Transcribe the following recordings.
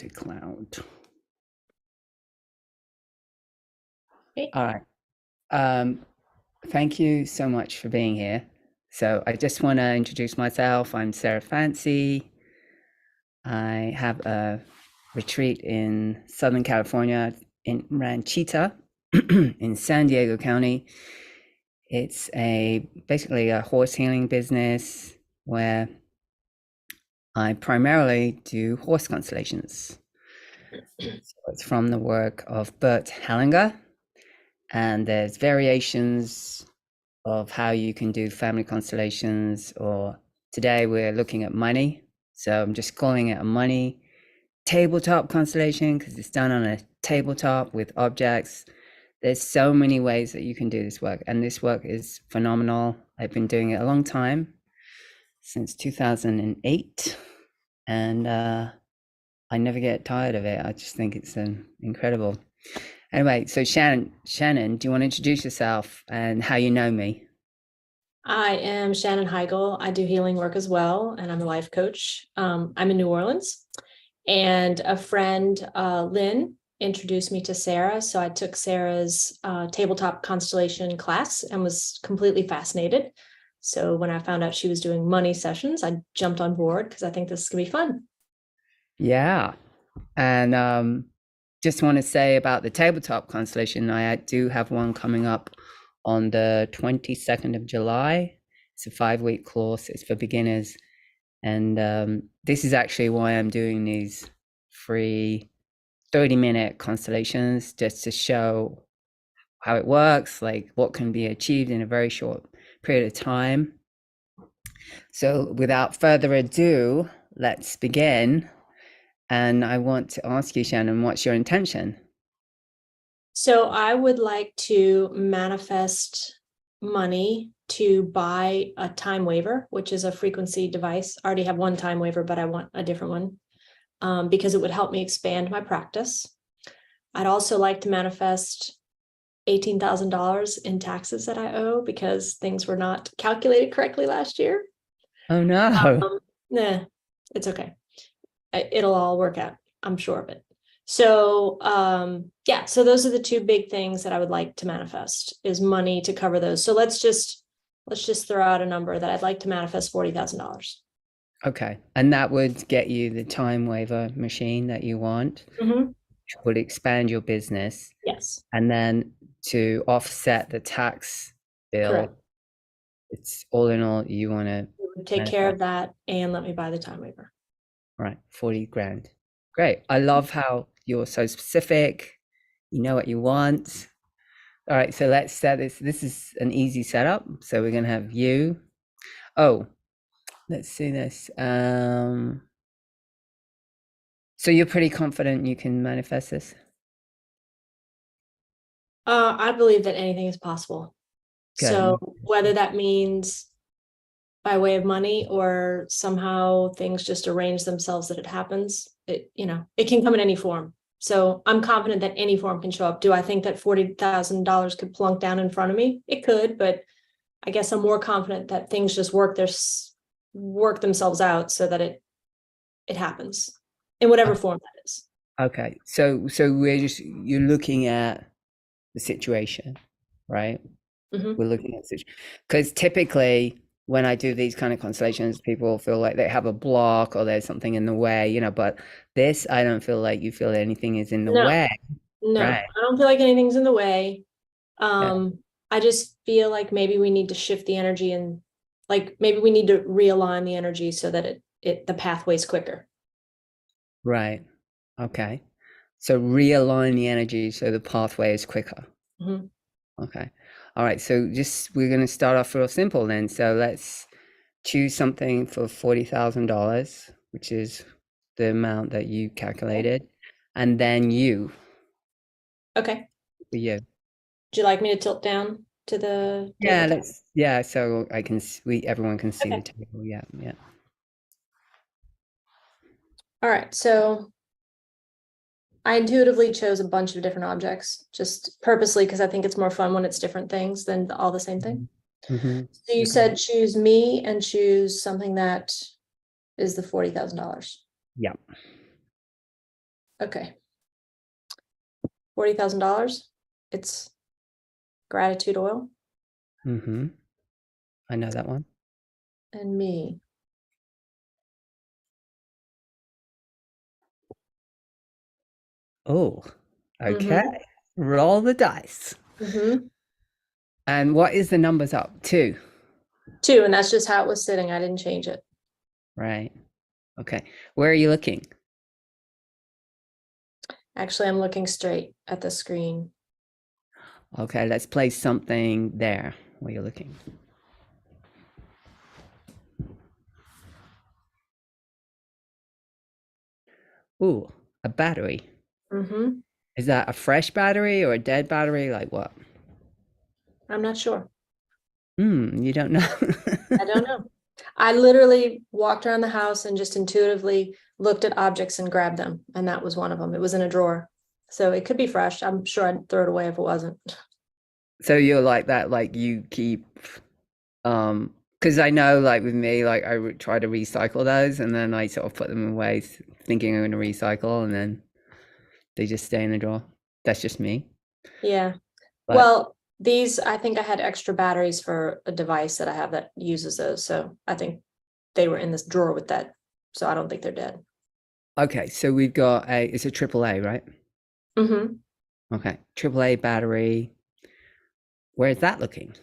to cloud. Okay. All right. Thank you so much for being here. So I just want to introduce myself. I'm Sarah Fancy. I have a retreat in Southern California in Ranchita in San Diego County. It's basically a horse healing business where I primarily do horse constellations. So it's from the work of Bert Hellinger, and there's variations of how you can do family constellations, or today we're looking at money. So I'm just calling it a money tabletop constellation because it's done on a tabletop with objects. There's so many ways that you can do this work, and this work is phenomenal. I've been doing it a long time, since 2008, and I never get tired of it. I just think it's incredible. Anyway, so Shannon, do you want to introduce yourself and how you know me? I am Shannon Heigl. I do healing work as well, and I'm a life coach. I'm in New Orleans, and a friend, Lynn, introduced me to Sarah. So I took Sarah's Tabletop Constellation class and was completely fascinated. So when I found out she was doing money sessions, I jumped on board because I think this is going to be fun. Yeah. And just want to say about the tabletop constellation, I do have one coming up on the 22nd of July. It's a 5-week course. It's for beginners. And this is actually why I'm doing these free 30-minute constellations, just to show how it works, like what can be achieved in a very short period of time. So without further ado, let's begin. And I want to ask you, Shannon, what's your intention? So I would like to manifest money to buy a time waiver, which is a frequency device. I already have one time waiver, but I want a different one because it would help me expand my practice. I'd also like to manifest $18,000 in taxes that I owe because things were not calculated correctly last year. Oh no. Nah, it's okay. It'll all work out. I'm sure of it. So yeah, so those are the two big things that I would like to manifest, is money to cover those. So let's just throw out a number that I'd like to manifest $40,000. Okay. And that would get you the time waiver machine that you want, which would expand your business. Yes. And then to offset the tax bill, Correct. it's all in all, you want to Take care of that and let me buy the time waiver. Right, 40 grand. Great. I love how you're so specific. You know what you want. All right, so let's set this. This is an easy setup. So we're going to have you. Oh, let's see this. So you're pretty confident you can manifest this? I believe that anything is possible. Good. So whether that means by way of money or somehow things just arrange themselves that it happens, it can come in any form. So I'm confident that any form can show up. Do I think that $40,000 could plunk down in front of me? It could, but I guess I'm more confident that things just work themselves out so that it happens in whatever form that is. Okay. So you're looking at the situation, right? We're looking at situation, because typically when I do these kind of constellations, people feel like they have a block or there's something in the way, but this, I don't feel like you feel anything is in the way. No, right? I don't feel like anything's in the way. Yeah. I just feel like maybe we need to shift the energy, and like maybe we need to realign the energy so that the pathway's quicker. Right. Okay. So realign the energy so the pathway is quicker. Okay. All right. So we're going to start off real simple then. So let's choose something for $40,000, which is the amount that you calculated, and then you. Okay. For you. Would you like me to tilt down to the table? Yeah, so everyone can see okay. the table. Yeah. All right, so I intuitively chose a bunch of different objects, just purposely, because I think it's more fun when it's different things than all the same thing. So you said choose me and choose something that is the $40,000. Yeah. Okay. $40,000. It's gratitude oil Mm-hmm. I know that one. and me. Oh, okay. Mm-hmm. Roll the dice. Mm-hmm. And what is the numbers up? Two. Two, and that's just how it was sitting. I didn't change it. Right. Okay. Where are you looking? Actually, I'm looking straight at the screen. Okay, let's place something there where you're looking. Ooh, a battery. Mm-hmm. Is that a fresh battery or a dead battery? Like what? I'm not sure. You don't know. I don't know. I literally walked around the house and just intuitively looked at objects and grabbed them, and that was one of them. It was in a drawer. So it could be fresh. I'm sure I'd throw it away if it wasn't. So you're like that, like you keep, because I know, like with me, like I would try to recycle those, and then I sort of put them away, thinking I'm going to recycle, and then they just stay in the drawer. That's just me. Yeah. But Well, these, I think I had extra batteries for a device that I have that uses those. So I think they were in this drawer with that. So I don't think they're dead. okay, so we've got it's a triple A, right? Mm-hmm. Okay, triple A battery. Where's that looking?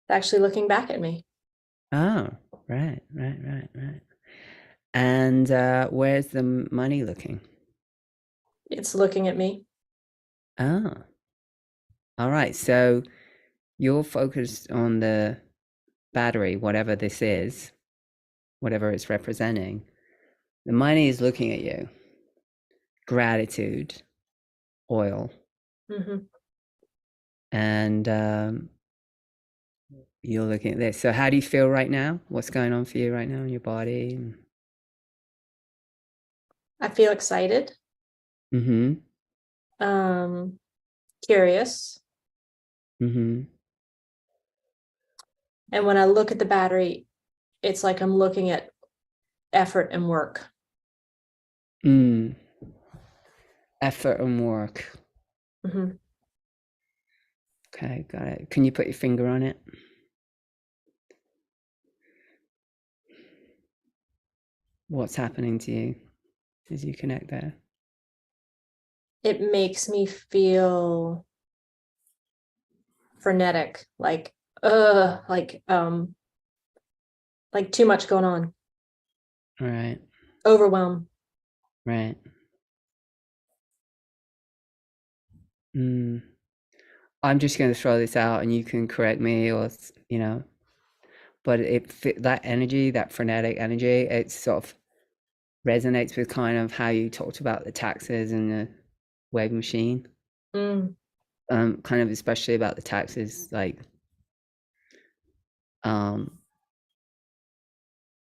Actually looking back at me. Oh, right. And where's the money looking? It's looking at me. Oh, all right. So you're focused on the battery, whatever this is, whatever it's representing. The money is looking at you. Gratitude, oil, Mm-hmm. and you're looking at this. So how do you feel right now? What's going on for you right now in your body? I feel excited, Mm-hmm. um, curious. Mm-hmm. And when I look at the battery, it's like I'm looking at effort and work. Mm. Effort and work. Mm-hmm. Okay, got it. Can you put your finger on it? What's happening to you as you connect there? It makes me feel frenetic, like too much going on, Right, overwhelm. right. Mm. I'm just going to throw this out and you can correct me or, but that energy, that frenetic energy, it sort of resonates with kind of how you talked about the taxes and the wave machine. Mm, Kind of especially about the taxes, like, um,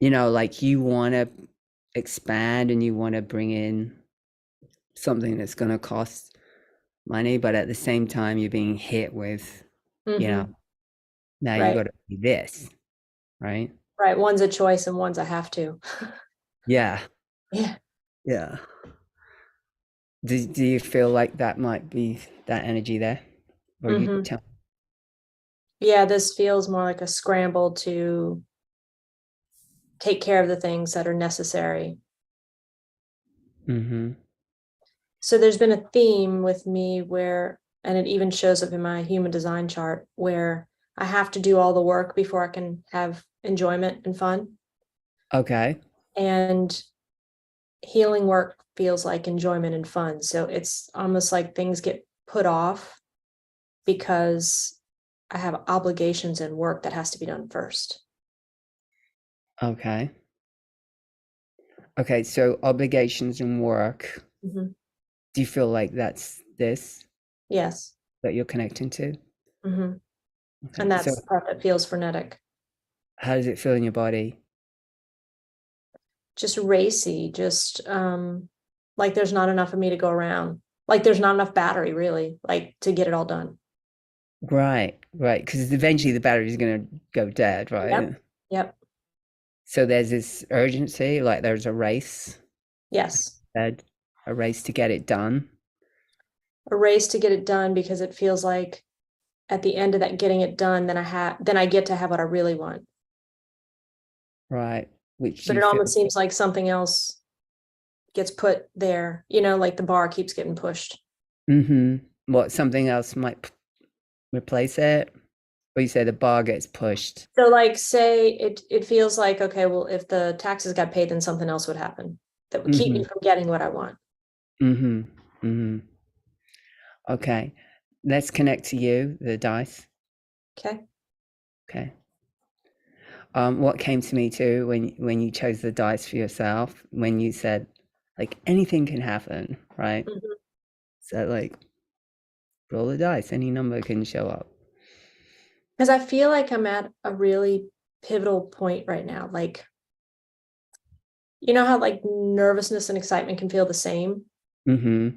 like you want to expand and you want to bring in something that's going to cost money, but at the same time, you're being hit with, you know, mm-hmm. now you got Right. to do this, right? Right. One's a choice and one's a have to. Yeah, Yeah. yeah. Do you feel like that might be that energy there, or you Mm-hmm. tell? Yeah, this feels more like a scramble to take care of the things that are necessary. Mm-hmm. So there's been a theme with me where, and it even shows up in my human design chart, where I have to do all the work before I can have enjoyment and fun. Okay. And healing work feels like enjoyment and fun. So it's almost like things get put off because I have obligations and work that has to be done first. Okay. Okay. So obligations and work. Mm-hmm. Do you feel like that's this Yes. that you're connecting to? Mm-hmm. Okay. And So that's the part that feels frenetic. how does it feel in your body? Just racy, just like there's not enough of me to go around. Like there's not enough battery really, like to get it all done. Right. Right. Because eventually the battery is going to go dead, right? Yep. Yep. So there's this urgency, like there's a race. Yes. Said a race to get it done. A race to get it done because it feels like at the end of that getting it done, then I get to have what I really want. Right. Which But you it feel. almost seems like something else gets put there, like the bar keeps getting pushed. What, something else might replace it? Or you say the bar gets pushed. So like say it feels like, okay, well, if the taxes got paid, then something else would happen that would keep Mm-hmm. me from getting what I want. Mm-hmm. Mm-hmm. Okay. Let's connect to you, the dice. Okay. Okay. What came to me too when you chose the dice for yourself, when you said like anything can happen, right? Mhm. So like roll the dice, any number can show up. Because I feel like I'm at a really pivotal point right now. Like, you know how like nervousness and excitement can feel the same? Mm-hmm.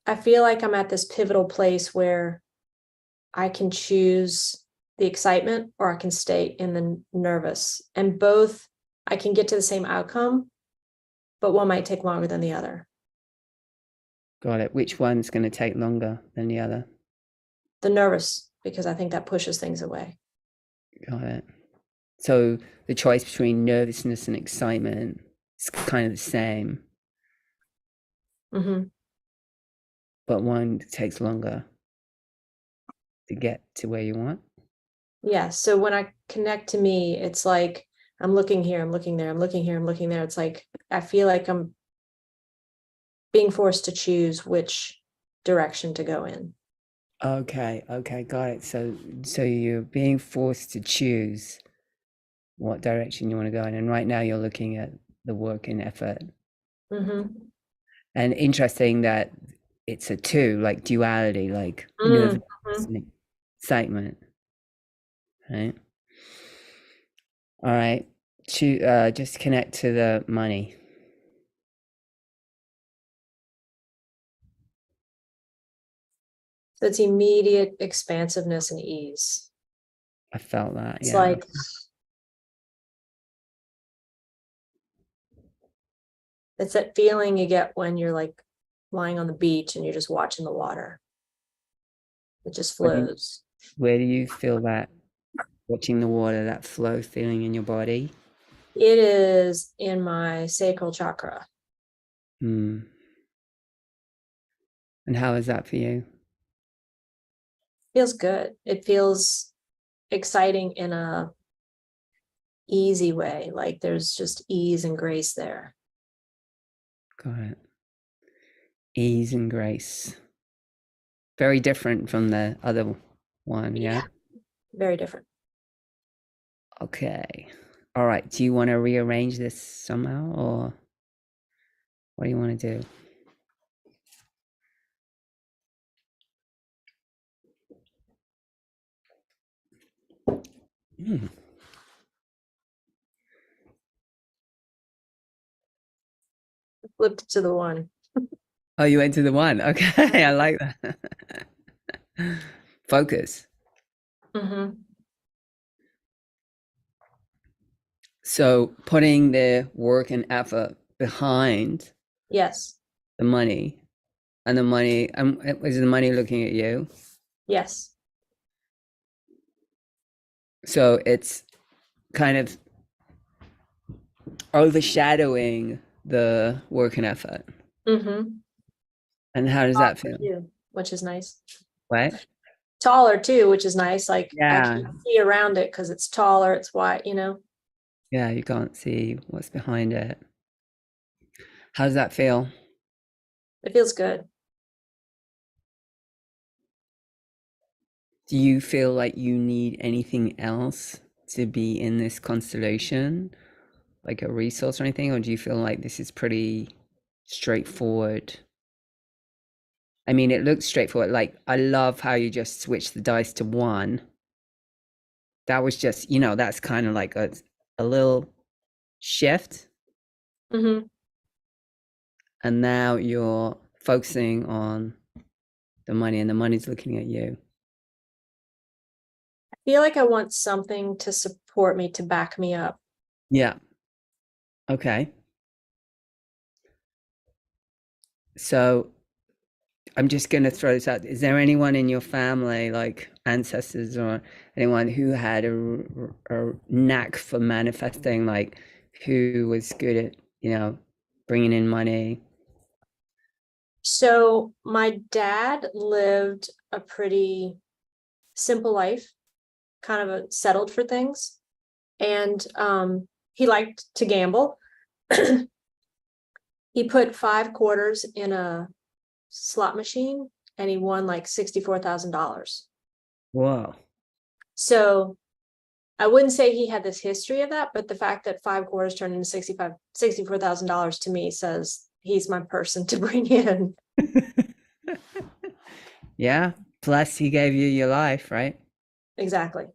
I feel like I'm at this pivotal place where I can choose the excitement or I can stay in the nervous. And both I can get to the same outcome, but one might take longer than the other. Got it. Which one's going to take longer than the other? The nervous, because I think that pushes things away. Got it. So the choice between nervousness and excitement is kind of the same, Mm-hmm. but one takes longer to get to where you want. Yeah. So when I connect to me, it's like I'm looking here, I'm looking there, I'm looking here, I'm looking there. It's like I feel like I'm being forced to choose which direction to go in. Okay, okay, got it. So you're being forced to choose what direction you want to go in. And right now you're looking at the work and effort. Mm-hmm. And interesting that it's a two, like duality, like nervousness Mm-hmm. and excitement. Right. All right. Just connect to the money. So it's immediate expansiveness and ease. I felt that, It's yeah. like it's that feeling you get when you're like lying on the beach and you're just watching the water. It just Where do you, flows. where do you feel that watching the water, that flow feeling in your body? It is in my sacral chakra. Hmm. And how is that for you? Feels good. It feels exciting in a easy way. Like there's just ease and grace there. Got it. Ease and grace. Very different from the other one, yeah? Yeah. Very different. Okay. All right. Do you want to rearrange this somehow, or what do you want to do? Hmm. Flipped to the one. Oh, you went to the one. Okay, I like that. Focus. Mm-hmm. So putting the work and effort behind Yes. the money, and the money, is the money looking at you? Yes. So it's kind of overshadowing the work and effort. Mm-hmm. And how does that feel? You, which is nice. What? Taller too, which is nice. Like I Yeah. can see around it because it's taller, it's wide. Yeah, you can't see what's behind it. How does that feel? It feels good. Do you feel like you need anything else to be in this constellation, like a resource or anything? Or do you feel like this is pretty straightforward? I mean, it looks straightforward. Like, I love how you just switched the dice to one. That was just, that's kind of like a little shift. Mm-hmm. And now you're focusing on the money, and the money's looking at you. I feel like I want something to support me, to back me up. Yeah. Okay. So I'm just going to throw this out. Is there anyone in your family, like ancestors or anyone who had a knack for manifesting, like who was good at, bringing in money? So my dad lived a pretty simple life, kind of settled for things. And he liked to gamble. He put 5 quarters in a slot machine and he won like $64,000. Whoa. So I wouldn't say he had this history of that, but the fact that 5 quarters turned into $64,000 to me says he's my person to bring in. Yeah. Plus, he gave you your life, right? Exactly.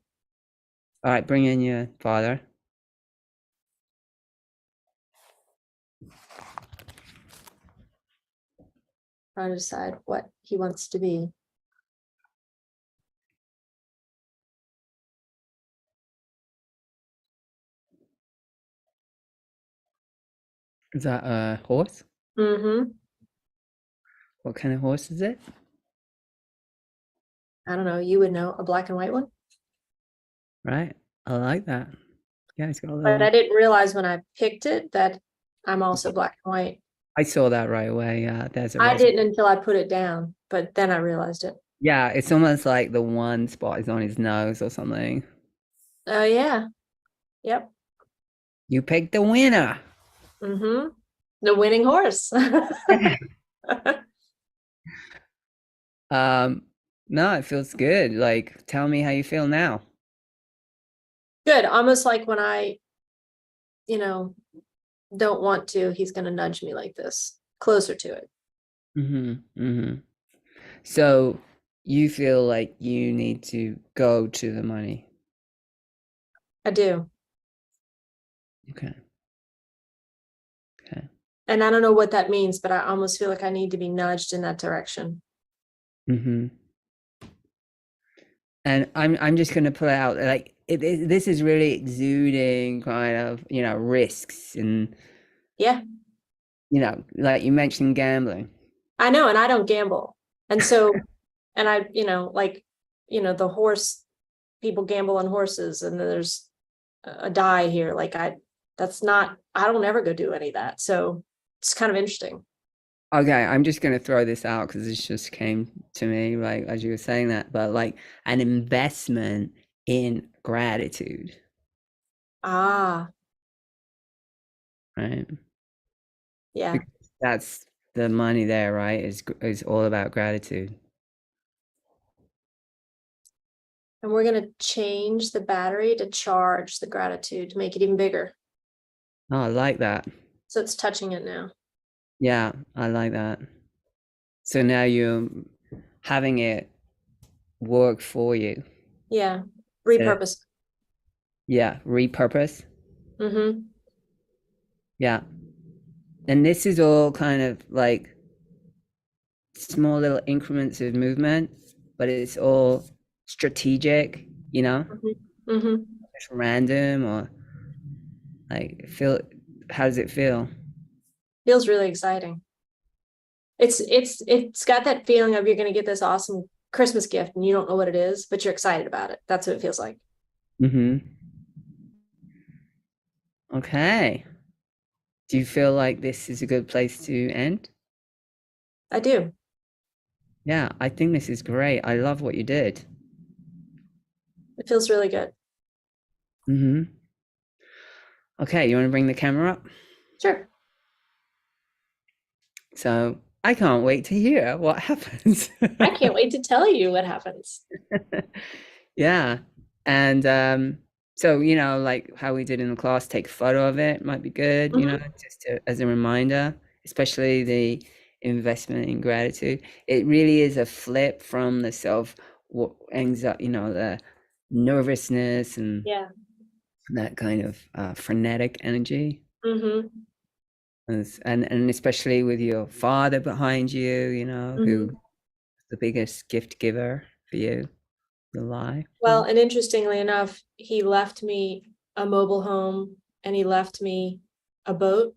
All right, bring in your father. Trying to decide what he wants to be. Is that a horse? Mm-hmm. What kind of horse is it? I don't know. You would know, a black and white one. Right. I like that. Yeah, it's got a But I little. didn't realize when I picked it that I'm also black and white. I saw that right away. There's a I reservoir. didn't until I put it down, but then I realized it. Yeah, it's almost like the one spot is on his nose or something. Oh yeah. Yep. You picked the winner. Mm-hmm. The winning horse. Um, no, it feels good. Like, tell me how you feel now. Good. Almost like when I, you know, don't want to, he's gonna nudge me like this, closer to it. Mm-hmm. So you feel like you need to go to the money. I do. Okay. Okay. And I don't know what that means, but I almost feel like I need to be nudged in that direction. Mm-hmm. And I'm just gonna put out like this is really exuding kind of, risks and Yeah, like you mentioned gambling. I know. And I don't gamble. And so, and I, like, the horse, people gamble on horses and there's a die here. Like I don't ever go do any of that. So it's kind of interesting. Okay, I'm just gonna throw this out because this just came to me, like as you were saying that, but like an investment in gratitude, Ah, right? yeah. Because that's the money there, right? Is all about gratitude. And we're going to change the battery to charge the gratitude to make it even bigger. Oh, I like that. So it's touching it now. Yeah, I like that. So now you're having it work for you. Yeah. So, Repurpose. yeah, repurpose. Mm-hmm. Yeah. And this is all kind of like small little increments of movement, but it's all strategic, Mm-hmm. Mm-hmm. it's random or like feel how does it feel? Feels really exciting. It's got that feeling of you're going to get this awesome Christmas gift and you don't know what it is, but you're excited about it. That's what it feels like. Mm-hmm. Okay. Do you feel like this is a good place to end? I do. Yeah, I think this is great. I love what you did. It feels really good. Mm-hmm. Okay, you want to bring the camera up? Sure. So I can't wait to hear what happens. I can't wait to tell you what happens. Yeah. And so, like how we did in the class, take a photo of it might be good, Mm-hmm. as a reminder, especially the investment in gratitude. It really is a flip from the self anxiety, the nervousness and Yeah. that kind of frenetic energy. Mm-hmm. And especially with your father behind you, who Mm-hmm. the biggest gift giver for you, your life. Well, and interestingly enough, he left me a mobile home and he left me a boat.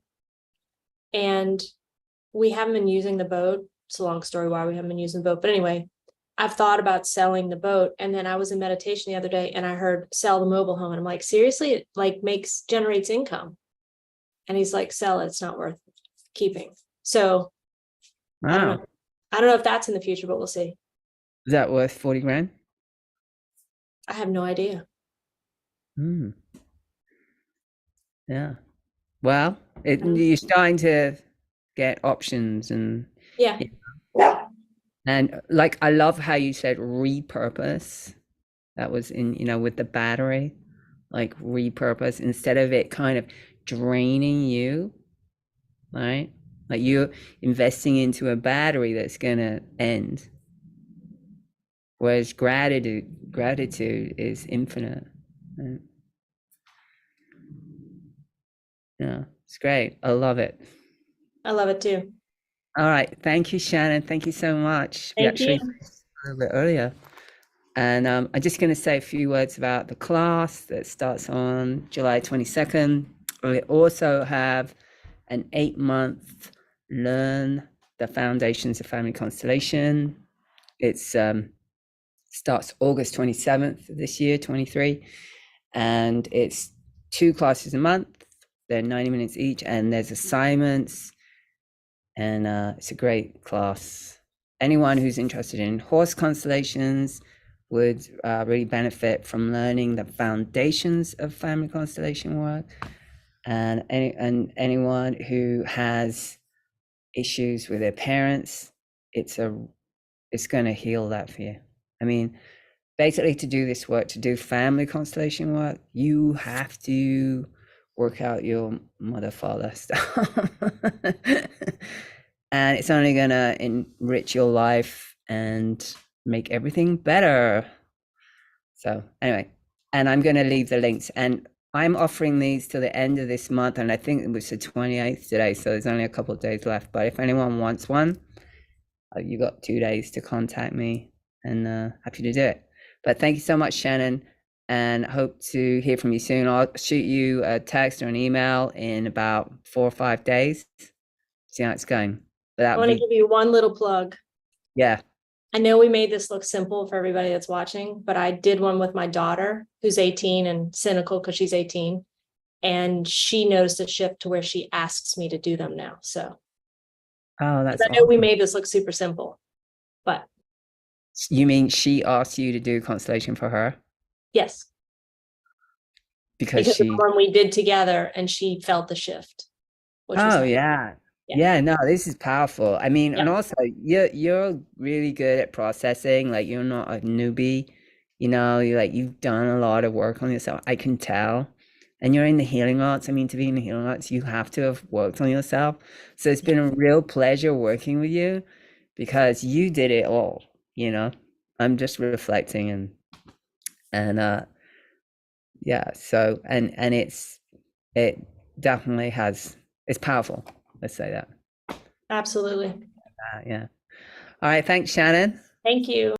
And we haven't been using the boat. It's a long story why we haven't been using the boat. But anyway, I've thought about selling the boat. And then I was in meditation the other day and I heard sell the mobile home. And I'm like, seriously, it like generates income. And he's like, sell it, it's not worth keeping. So I don't Wow. know. I don't know if that's in the future, but we'll see. Is that worth 40 grand? I have no idea. Hmm. Yeah. Well, you're starting to get options Yeah. and like I love how you said repurpose. That was in, with the battery, like repurpose instead of it kind of draining you, right? Like you're investing into a battery that's gonna end. Whereas gratitude is infinite. Right? Yeah, it's great. I love it. I love it too. All right. Thank you, Shannon. Thank you so much. We Thank actually you. finished a little bit earlier. And I'm just going to say a few words about the class that starts on July 22nd. We also have an 8-month Learn the Foundations of Family Constellation. It's starts August 27th this year, 23. And it's 2 classes a month. They're 90 minutes each, and there's assignments. And it's a great class. Anyone who's interested in horse constellations would really benefit from learning the foundations of family constellation work. And anyone who has issues with their parents, it's going to heal that for you. I mean, basically, to do this work, to do family constellation work, you have to work out your mother father stuff. And it's only going to enrich your life and make everything better. So anyway, and I'm going to leave the links, and I'm offering these till the end of this month, and I think it was the 28th today, so there's only a couple of days left. But if anyone wants one, you got 2 days to contact me, and happy to do it. But thank you so much, Shannon, and hope to hear from you soon. I'll shoot you a text or an email in about 4 or 5 days. See how it's going. I want to give you one little plug. Yeah. I know we made this look simple for everybody that's watching, but I did one with my daughter who's 18 and cynical because she's 18. And she noticed a shift to where she asks me to do them now. So that's I know we made this look super simple, but you mean she asked you to do constellation for her? Yes. Because she, when we did together and she felt the shift. oh yeah. Yeah, no, this is powerful. I mean, and also you're really good at processing. Like you're not a newbie, you've done a lot of work on yourself. I can tell. And you're in the healing arts. I mean, to be in the healing arts, you have to have worked on yourself. So it's been a real pleasure working with you because you did it all, I'm just reflecting and yeah, so and it definitely it's powerful. Let's say that. Absolutely. Yeah. All right. Thanks, Shannon. Thank you.